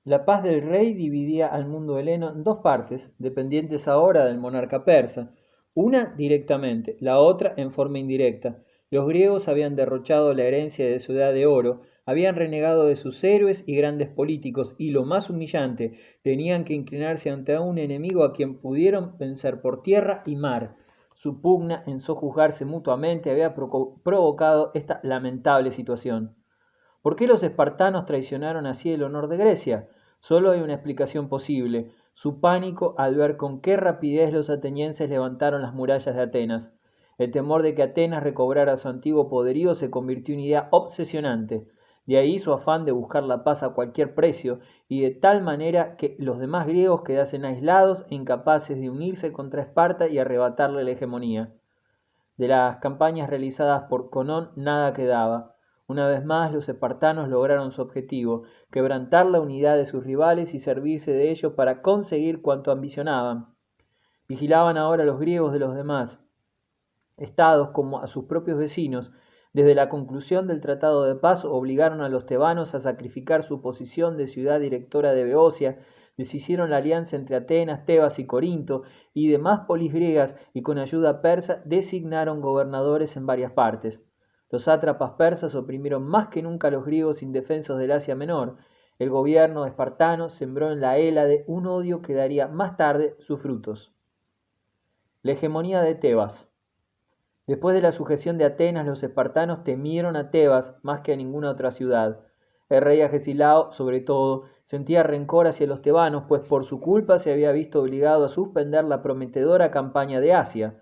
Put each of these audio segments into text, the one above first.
La paz del rey dividía al mundo heleno en dos partes, dependientes ahora del monarca persa, una directamente, la otra en forma indirecta. Los griegos habían derrochado la herencia de su edad de oro, habían renegado de sus héroes y grandes políticos, y lo más humillante, tenían que inclinarse ante un enemigo a quien pudieron vencer por tierra y mar. Su pugna en sojuzgarse mutuamente había provocado esta lamentable situación. ¿Por qué los espartanos traicionaron así el honor de Grecia? Solo hay una explicación posible: su pánico al ver con qué rapidez los atenienses levantaron las murallas de Atenas. El temor de que Atenas recobrara su antiguo poderío se convirtió en idea obsesionante. De ahí su afán de buscar la paz a cualquier precio, y de tal manera que los demás griegos quedasen aislados e incapaces de unirse contra Esparta y arrebatarle la hegemonía. De las campañas realizadas por Conón nada quedaba. Una vez más los espartanos lograron su objetivo: quebrantar la unidad de sus rivales y servirse de ellos para conseguir cuanto ambicionaban. Vigilaban ahora a los griegos de los demás estados como a sus propios vecinos. Desde la conclusión del tratado de paz obligaron a los tebanos a sacrificar su posición de ciudad directora de Beocia, deshicieron la alianza entre Atenas, Tebas y Corinto y demás polis griegas, y con ayuda persa designaron gobernadores en varias partes. Los sátrapas persas oprimieron más que nunca a los griegos indefensos del Asia Menor. El gobierno espartano sembró en la Hélade un odio que daría más tarde sus frutos. La hegemonía de Tebas. Después de la sujeción de Atenas, los espartanos temieron a Tebas más que a ninguna otra ciudad. El rey Agesilao, sobre todo, sentía rencor hacia los tebanos, pues por su culpa se había visto obligado a suspender la prometedora campaña de Asia.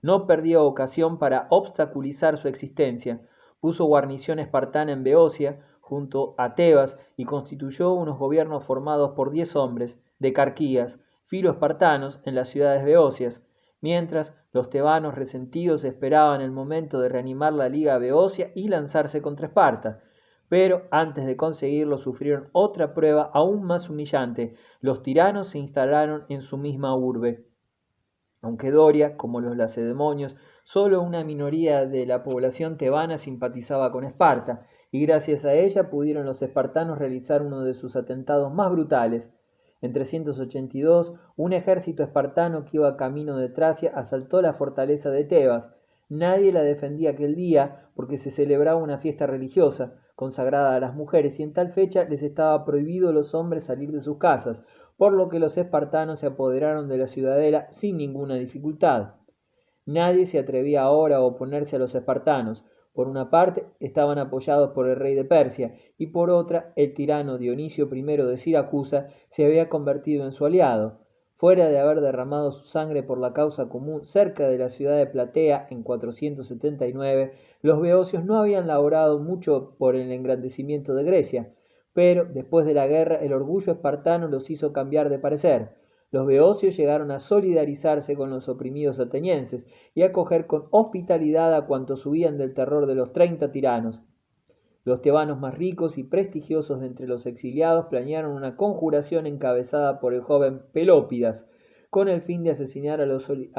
No perdía ocasión para obstaculizar su existencia. Puso guarnición espartana en Beocia, junto a Tebas, y constituyó unos gobiernos formados por 10 hombres, de carquías, filo-espartanos, en las ciudades beocias, mientras los tebanos resentidos esperaban el momento de reanimar la liga beocia y lanzarse contra Esparta. Pero antes de conseguirlo sufrieron otra prueba aún más humillante: los tiranos se instalaron en su misma urbe. Aunque Doria, como los lacedemonios, solo una minoría de la población tebana simpatizaba con Esparta, y gracias a ella pudieron los espartanos realizar uno de sus atentados más brutales. En 382, un ejército espartano que iba camino de Tracia asaltó la fortaleza de Tebas. Nadie la defendía aquel día porque se celebraba una fiesta religiosa consagrada a las mujeres, y en tal fecha les estaba prohibido a los hombres salir de sus casas, por lo que los espartanos se apoderaron de la ciudadela sin ninguna dificultad. Nadie se atrevía ahora a oponerse a los espartanos. Por una parte estaban apoyados por el rey de Persia, y por otra el tirano Dionisio I de Siracusa se había convertido en su aliado. Fuera de haber derramado su sangre por la causa común cerca de la ciudad de Platea en 479, los beocios no habían laborado mucho por el engrandecimiento de Grecia, pero después de la guerra el orgullo espartano los hizo cambiar de parecer. Los beocios llegaron a solidarizarse con los oprimidos atenienses y a acoger con hospitalidad a cuantos huían del terror de los 30 tiranos. Los tebanos más ricos y prestigiosos de entre los exiliados planearon una conjuración encabezada por el joven Pelópidas, con el fin de asesinar a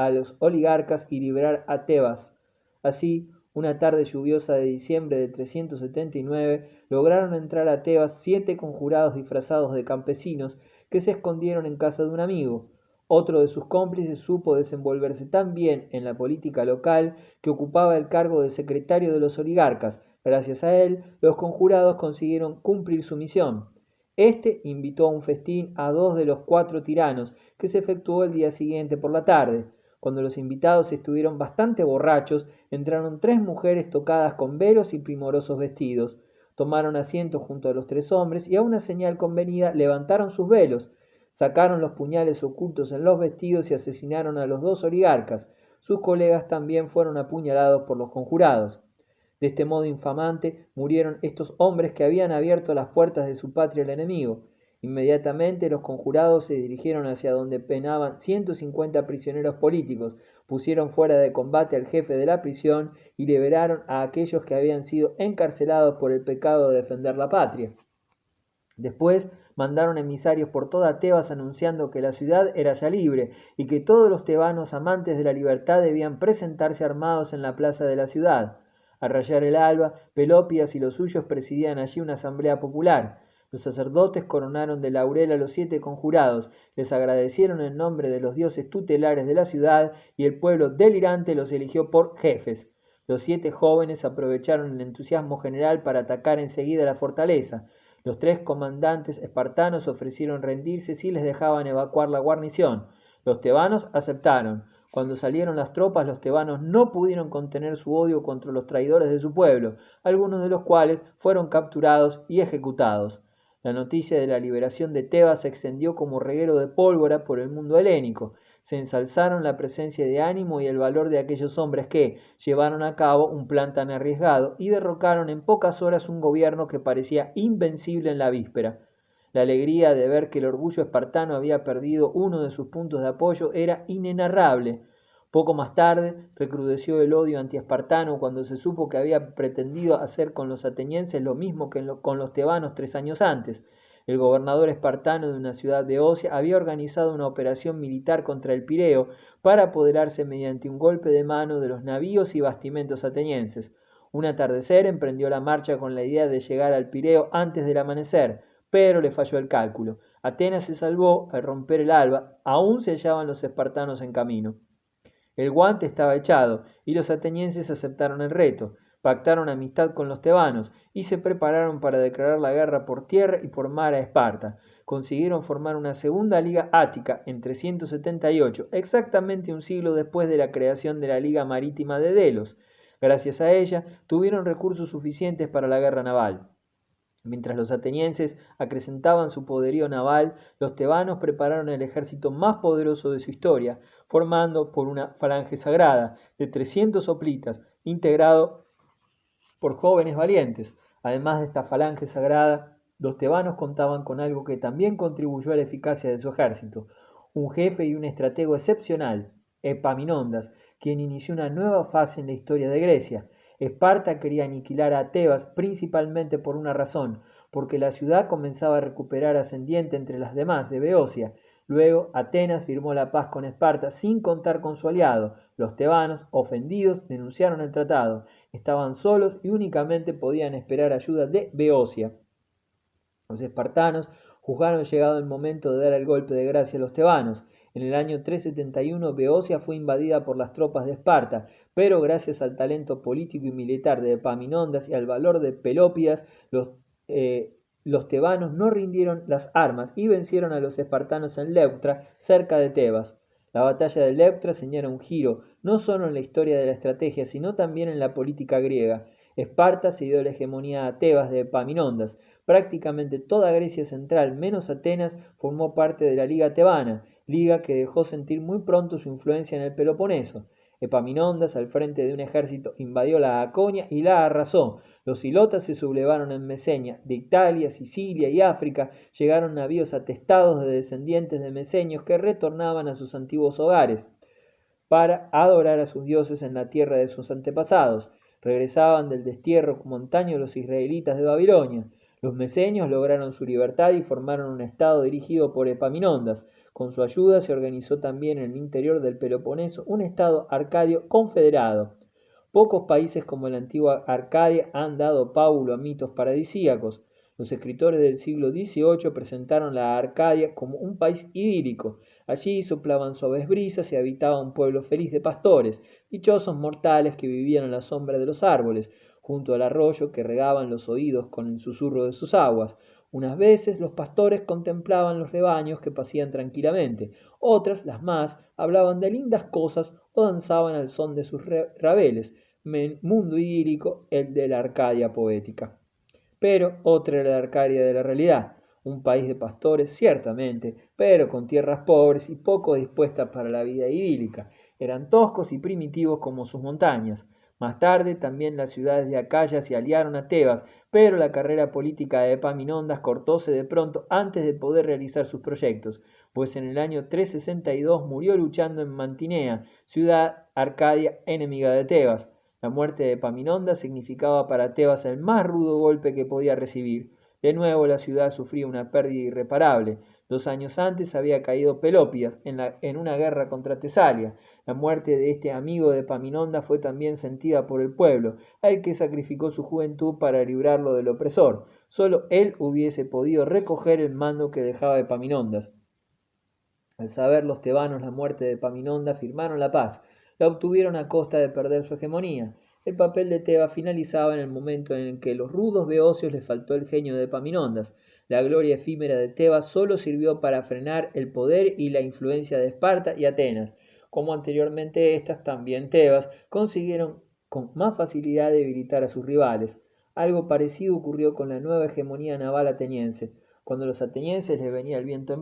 los oligarcas y liberar a Tebas. Así, una tarde lluviosa de diciembre de 379, lograron entrar a Tebas 7 conjurados disfrazados de campesinos que se escondieron en casa de un amigo. Otro de sus cómplices supo desenvolverse tan bien en la política local que ocupaba el cargo de secretario de los oligarcas. Gracias a él, los conjurados consiguieron cumplir su misión. Este invitó a un festín a 2 de los 4 tiranos, que se efectuó el día siguiente por la tarde. Cuando los invitados estuvieron bastante borrachos, entraron 3 mujeres tocadas con velos y primorosos vestidos. Tomaron asiento junto a los 3 hombres y a una señal convenida levantaron sus velos. Sacaron los puñales ocultos en los vestidos y asesinaron a los 2 oligarcas. Sus colegas también fueron apuñalados por los conjurados. De este modo infamante murieron estos hombres que habían abierto las puertas de su patria al enemigo. Inmediatamente los conjurados se dirigieron hacia donde penaban 150 prisioneros políticos, pusieron fuera de combate al jefe de la prisión y liberaron a aquellos que habían sido encarcelados por el pecado de defender la patria. Después mandaron emisarios por toda Tebas anunciando que la ciudad era ya libre y que todos los tebanos amantes de la libertad debían presentarse armados en la plaza de la ciudad. Al rayar el alba, Pelópidas y los suyos presidían allí una asamblea popular. Los sacerdotes coronaron de laurel a los 7 conjurados, les agradecieron en nombre de los dioses tutelares de la ciudad y el pueblo delirante los eligió por jefes. Los 7 jóvenes aprovecharon el entusiasmo general para atacar enseguida la fortaleza. Los 3 comandantes espartanos ofrecieron rendirse si les dejaban evacuar la guarnición. Los tebanos aceptaron. Cuando salieron las tropas, los tebanos no pudieron contener su odio contra los traidores de su pueblo, algunos de los cuales fueron capturados y ejecutados. La noticia de la liberación de Tebas se extendió como reguero de pólvora por el mundo helénico. Se ensalzaron la presencia de ánimo y el valor de aquellos hombres que llevaron a cabo un plan tan arriesgado y derrocaron en pocas horas un gobierno que parecía invencible en la víspera. La alegría de ver que el orgullo espartano había perdido uno de sus puntos de apoyo era inenarrable. Poco más tarde recrudeció el odio antiespartano cuando se supo que había pretendido hacer con los atenienses lo mismo que con los tebanos 3 años antes. El gobernador espartano de una ciudad de Beocia había organizado una operación militar contra el Pireo para apoderarse mediante un golpe de mano de los navíos y bastimentos atenienses. Un atardecer emprendió la marcha con la idea de llegar al Pireo antes del amanecer, pero le falló el cálculo. Atenas se salvó al romper el alba, aún se hallaban los espartanos en camino. El guante estaba echado, y los atenienses aceptaron el reto, pactaron amistad con los tebanos, y se prepararon para declarar la guerra por tierra y por mar a Esparta. Consiguieron formar una segunda liga ática en 378, exactamente un siglo después de la creación de la Liga Marítima de Delos. Gracias a ella, tuvieron recursos suficientes para la guerra naval. Mientras los atenienses acrecentaban su poderío naval, los tebanos prepararon el ejército más poderoso de su historia, formando por una falange sagrada de 300 hoplitas, integrado por jóvenes valientes. Además de esta falange sagrada, los tebanos contaban con algo que también contribuyó a la eficacia de su ejército, un jefe y un estratego excepcional, Epaminondas, quien inició una nueva fase en la historia de Grecia. Esparta quería aniquilar a Tebas principalmente por una razón, porque la ciudad comenzaba a recuperar ascendiente entre las demás de Beocia. Luego Atenas firmó la paz con Esparta sin contar con su aliado. Los tebanos, ofendidos, denunciaron el tratado. Estaban solos y únicamente podían esperar ayuda de Beocia. Los espartanos juzgaron llegado el momento de dar el golpe de gracia a los tebanos. En el año 371 Beocia fue invadida por las tropas de Esparta, pero gracias al talento político y militar de Epaminondas y al valor de Pelópidas, los tebanos no rindieron las armas y vencieron a los espartanos en Leuctra, cerca de Tebas. La batalla de Leuctra señala un giro, no solo en la historia de la estrategia, sino también en la política griega. Esparta cedió la hegemonía a Tebas de Epaminondas. Prácticamente toda Grecia central, menos Atenas, formó parte de la Liga Tebana, liga que dejó sentir muy pronto su influencia en el Peloponeso. Epaminondas, al frente de un ejército, invadió la Laconia y la arrasó. Los ilotas se sublevaron en Mesenia. De Italia, Sicilia y África llegaron navíos atestados de descendientes de mesenios que retornaban a sus antiguos hogares para adorar a sus dioses en la tierra de sus antepasados. Regresaban del destierro montaño los israelitas de Babilonia. Los mesenios lograron su libertad y formaron un estado dirigido por Epaminondas. Con su ayuda se organizó también en el interior del Peloponeso un estado arcadio confederado. Pocos países como la antigua Arcadia han dado pábulo a mitos paradisíacos. Los escritores del siglo XVIII presentaron la Arcadia como un país idílico. Allí soplaban suaves brisas y habitaba un pueblo feliz de pastores, dichosos mortales que vivían a la sombra de los árboles, junto al arroyo que regaban los oídos con el susurro de sus aguas. Unas veces los pastores contemplaban los rebaños que pasían tranquilamente, otras, las más, hablaban de lindas cosas o danzaban al son de sus rabeles. Mundo idílico el de la Arcadia poética. Pero otra era la Arcadia de la realidad, un país de pastores, ciertamente, pero con tierras pobres y poco dispuestas para la vida idílica. Eran toscos y primitivos como sus montañas. Más tarde también las ciudades de Acaya se aliaron a Tebas, pero la carrera política de Epaminondas cortóse de pronto antes de poder realizar sus proyectos, pues en el año 362 murió luchando en Mantinea, ciudad arcadia enemiga de Tebas. La muerte de Epaminondas significaba para Tebas el más rudo golpe que podía recibir. De nuevo la ciudad sufría una pérdida irreparable. 2 años antes había caído Pelópidas en una guerra contra Tesalia. La muerte de este amigo de Epaminondas fue también sentida por el pueblo, al que sacrificó su juventud para librarlo del opresor. Solo él hubiese podido recoger el mando que dejaba Epaminondas. Al saber los tebanos la muerte de Epaminondas, firmaron la paz. La obtuvieron a costa de perder su hegemonía. El papel de Tebas finalizaba en el momento en el que a los rudos beocios les faltó el genio de Epaminondas. La gloria efímera de Tebas solo sirvió para frenar el poder y la influencia de Esparta y Atenas. Como anteriormente estas, también Tebas consiguieron con más facilidad debilitar a sus rivales. Algo parecido ocurrió con la nueva hegemonía naval ateniense. Cuando a los atenienses les venía el viento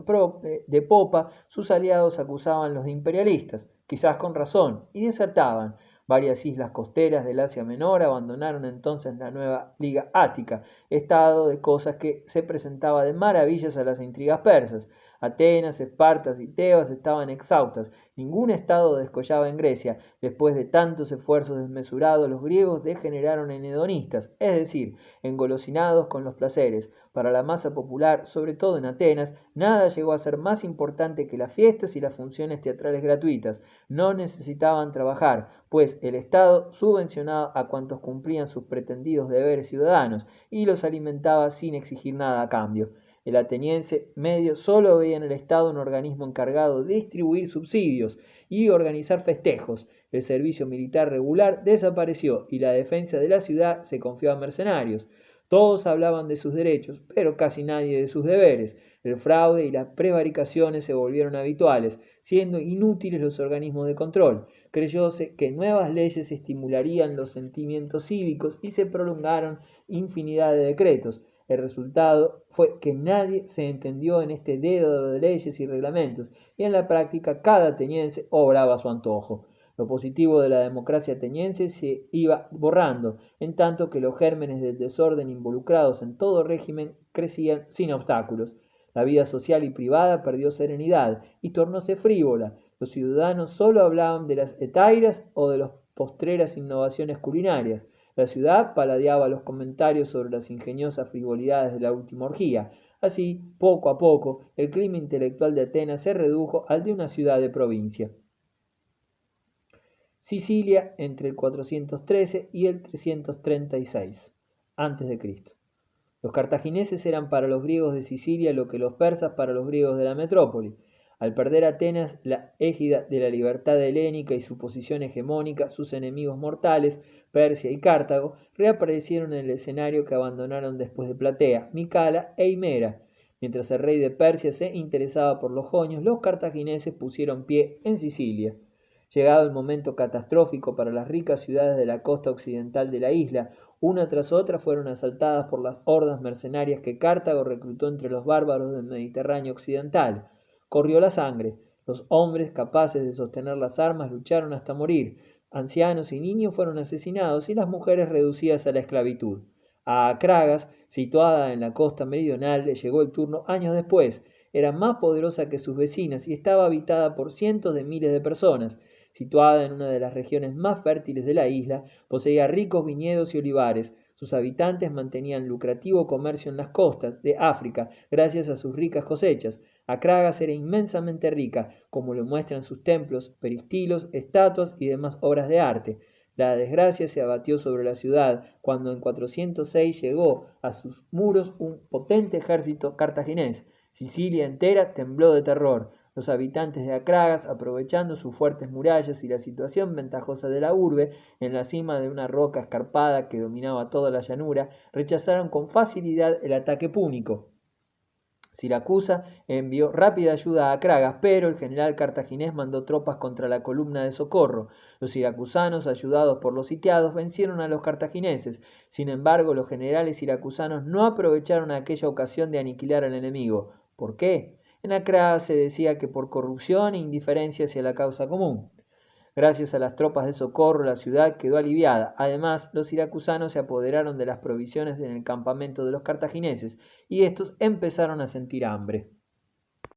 de popa, sus aliados acusaban los de imperialistas, quizás con razón, y desertaban. Varias islas costeras del Asia Menor abandonaron entonces la nueva Liga Ática, estado de cosas que se presentaba de maravillas a las intrigas persas. Atenas, Esparta y Tebas estaban exhaustas. Ningún estado descollaba en Grecia. Después de tantos esfuerzos desmesurados, los griegos degeneraron en hedonistas, es decir, engolosinados con los placeres. Para la masa popular, sobre todo en Atenas, nada llegó a ser más importante que las fiestas y las funciones teatrales gratuitas. No necesitaban trabajar, pues el Estado subvencionaba a cuantos cumplían sus pretendidos deberes ciudadanos y los alimentaba sin exigir nada a cambio. El ateniense medio solo veía en el Estado un organismo encargado de distribuir subsidios y organizar festejos. El servicio militar regular desapareció y la defensa de la ciudad se confió a mercenarios. Todos hablaban de sus derechos, pero casi nadie de sus deberes. El fraude y las prevaricaciones se volvieron habituales, siendo inútiles los organismos de control. Creyóse que nuevas leyes estimularían los sentimientos cívicos y se prolongaron infinidad de decretos. El resultado fue que nadie se entendió en este dedo de leyes y reglamentos, y en la práctica cada ateniense obraba a su antojo. Lo positivo de la democracia ateniense se iba borrando, en tanto que los gérmenes del desorden involucrados en todo régimen crecían sin obstáculos. La vida social y privada perdió serenidad y tornóse frívola. Los ciudadanos solo hablaban de las hetairas o de las postreras innovaciones culinarias. La ciudad paladeaba los comentarios sobre las ingeniosas frivolidades de la última orgía. Así, poco a poco, el clima intelectual de Atenas se redujo al de una ciudad de provincia. Sicilia entre el 413 y el 336 a.C. Los cartagineses eran para los griegos de Sicilia lo que los persas para los griegos de la metrópoli. Al perder Atenas la égida de la libertad helénica y su posición hegemónica, sus enemigos mortales, Persia y Cartago, reaparecieron en el escenario que abandonaron después de Platea, Micala e Himera. Mientras el rey de Persia se interesaba por los jonios, los cartagineses pusieron pie en Sicilia. Llegado el momento catastrófico para las ricas ciudades de la costa occidental de la isla, una tras otra fueron asaltadas por las hordas mercenarias que Cartago reclutó entre los bárbaros del Mediterráneo occidental. Corrió la sangre. Los hombres capaces de sostener las armas lucharon hasta morir. Ancianos y niños fueron asesinados y las mujeres reducidas a la esclavitud. A Acragas, situada en la costa meridional, le llegó el turno años después. Era más poderosa que sus vecinas y estaba habitada por cientos de miles de personas. Situada en una de las regiones más fértiles de la isla, poseía ricos viñedos y olivares. Sus habitantes mantenían lucrativo comercio en las costas de África gracias a sus ricas cosechas. Acragas era inmensamente rica, como lo muestran sus templos, peristilos, estatuas y demás obras de arte. La desgracia se abatió sobre la ciudad cuando en 406 llegó a sus muros un potente ejército cartaginés. Sicilia entera tembló de terror. Los habitantes de Acragas, aprovechando sus fuertes murallas y la situación ventajosa de la urbe, en la cima de una roca escarpada que dominaba toda la llanura, rechazaron con facilidad el ataque púnico. Siracusa envió rápida ayuda a Acragas, pero el general cartaginés mandó tropas contra la columna de socorro. Los siracusanos, ayudados por los sitiados, vencieron a los cartagineses. Sin embargo, los generales siracusanos no aprovecharon aquella ocasión de aniquilar al enemigo. ¿Por qué? En Acragas se decía que por corrupción e indiferencia hacia la causa común. Gracias a las tropas de socorro, la ciudad quedó aliviada. Además, los siracusanos se apoderaron de las provisiones en el campamento de los cartagineses y estos empezaron a sentir hambre.